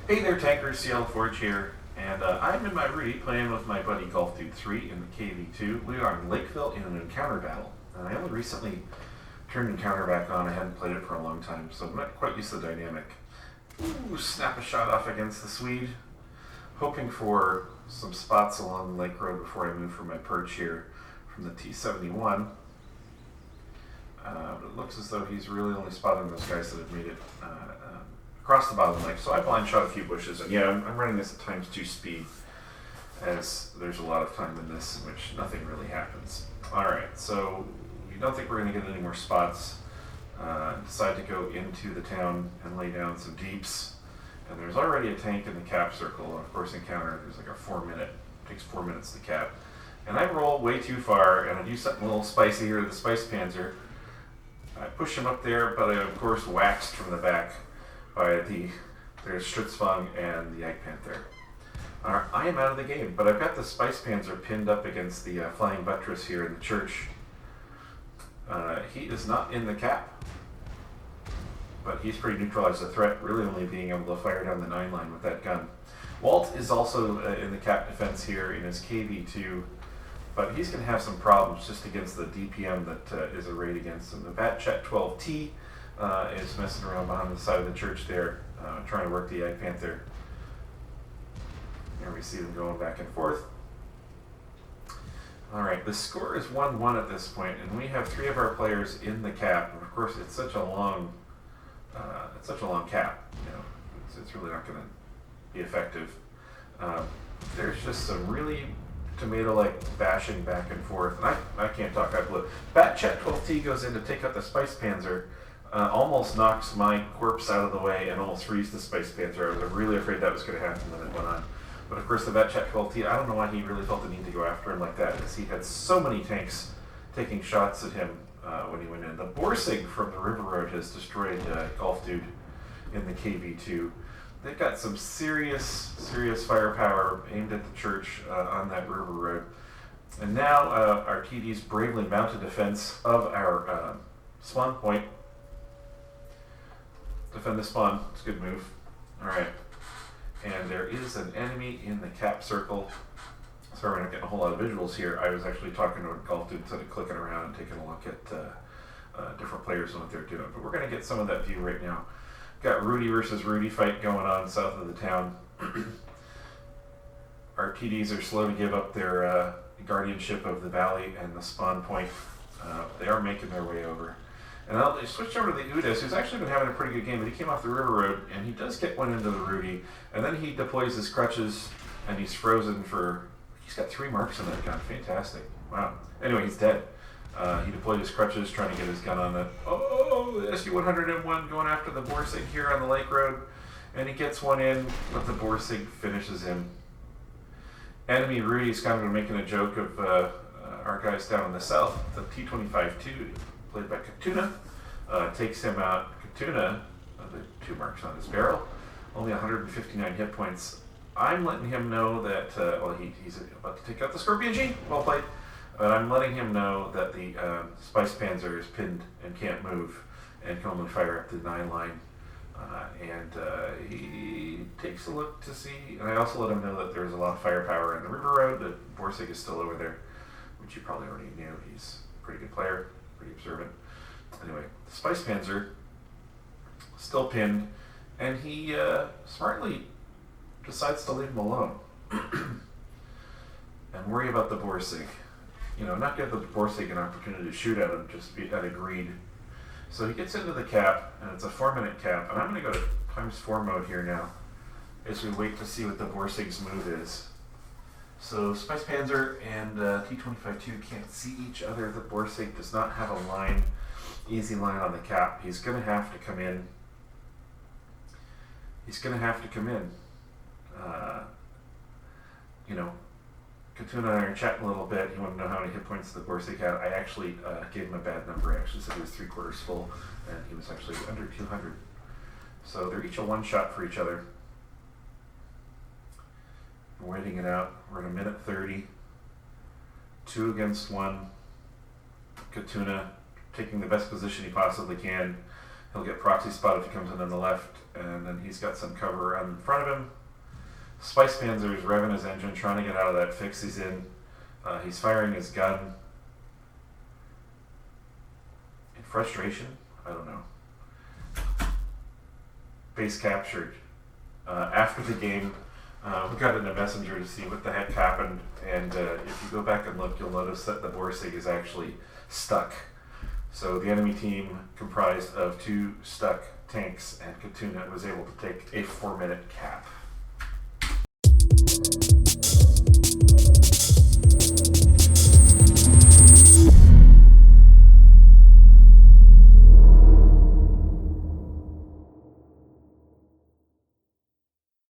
Hey there, tankers, Seattle Forge here, and I'm in my Rudy playing with my buddy Golf Dude 3 in the KV2. We are in Lakeville in an encounter battle, and I only recently turned encounter back on. I hadn't played it for a long time, so I'm not quite used to the dynamic. Ooh, snap a shot off against the Swede, hoping for some spots along the lake road before I move from my perch here from the T71. But it looks as though he's really only spotting those guys that have made it across the bottom lake. So I blind shot a few bushes, and yeah, I'm running this at ×2 speed, as there's a lot of time in this in which nothing really happens. Alright, so we don't think we're going to get any more spots. Decide to go into the town and lay down some deeps. And there's already a tank in the cap circle, and of course encounter, there's like a 4-minute, takes 4 minutes to cap. And I roll way too far, and I do something a little spicy here to the Spice Panzer. I push him up there, but I of course waxed from the back by there's Stritzfang and the Jagdpanther. I am out of the game, but I've got the Spice Panzer pinned up against the Flying Buttress here in the church. He is not in the cap, but he's pretty neutralized the threat, really only being able to fire down the 9 line with that gun. Walt is also in the cap defense here in his KV2, but he's going to have some problems just against the DPM that is arrayed against him. The Batchet 12T is messing around behind the side of the church there, trying to work the Jagdpanther. Here we see them going back and forth. Alright, the score is 1-1 at this point, and we have 3 of our players in the cap. And of course, it's such a long cap. You know, it's really not going to be effective. There's just some really tomato-like bashing back and forth, and I can't talk. I blew it. Batchet 12T goes in to take out the Spice Panzer, almost knocks my corpse out of the way and almost frees the Spice Panzer. I was really afraid that was going to happen when it went on. But of course the Batchet 12T, I don't know why he really felt the need to go after him like that, because he had so many tanks taking shots at him when he went in. The Borsig from the River Road has destroyed Golf Dude in the KV2. They've got some serious firepower aimed at the church on that River Road. And now our TDs bravely mount a defense of our spawn point. Defend the spawn. It's a good move. Alright. And there is an enemy in the cap circle. Sorry, we're not getting a whole lot of visuals here. I was actually talking to a Golf Dude instead of clicking around and taking a look at different players and what they're doing. But we're going to get some of that view right now. Got Rudy versus Rudy fight going on south of the town. Our TDs are slow to give up their guardianship of the valley and the spawn point. They are making their way over. And I'll switch over to the Udas, who's actually been having a pretty good game, but he came off the River Road, and he does get one into the Rudy, and then he deploys his crutches, and he's frozen for... He's got 3 marks on that gun. Fantastic. Wow. Anyway, he's dead. He deployed his crutches, trying to get his gun on the... Oh, the SU-100M1 going after the Borsig here on the Lake Road, and he gets one in, but the Borsig finishes him. Enemy Rudy's kind of making a joke of our guys down in the south. The T-25-2, played by Katuna, takes him out. Katuna, the 2 marks on his barrel, only 159 hit points. I'm letting him know that, he's about to take out the Scorpion G, well played, but I'm letting him know that the Spice Panzer is pinned and can't move and can only fire up the 9 line. He takes a look to see, and I also let him know that there's a lot of firepower in the River Road, that Borsig is still over there, which you probably already knew. He's a pretty good player, pretty observant. Anyway, the Spice Panzer, still pinned, and he smartly decides to leave him alone and worry about the Borsig. You know, not give the Borsig an opportunity to shoot at him, just be at a greed. So he gets into the cap, and it's a 4-minute cap, and I'm going to go to ×4 mode here now as we wait to see what the Borsig's move is. So Spice Panzer and T-25-2 can't see each other. The Borsig does not have a easy line on the cap. He's going to have to come in. You know, Katuna and I are chatting a little bit. He wanted to know how many hit points the Borsig had. I actually gave him a bad number. I actually said he was 3/4 full, and he was actually under 200. So they're each a 1 shot for each other. We're waiting it out. We're at 1:30. 2 against 1. Katuna taking the best position he possibly can. He'll get proxy spot if he comes in on the left, and then he's got some cover around in front of him. Spice Panzer is revving his engine, trying to get out of that fix he's in. He's firing his gun in frustration. I don't know. Base captured. After the game, we got in a messenger to see what the heck happened, and if you go back and look, you'll notice that the Borsig is actually stuck. So the enemy team, comprised of 2 stuck tanks, and Katuna was able to take a 4-minute cap.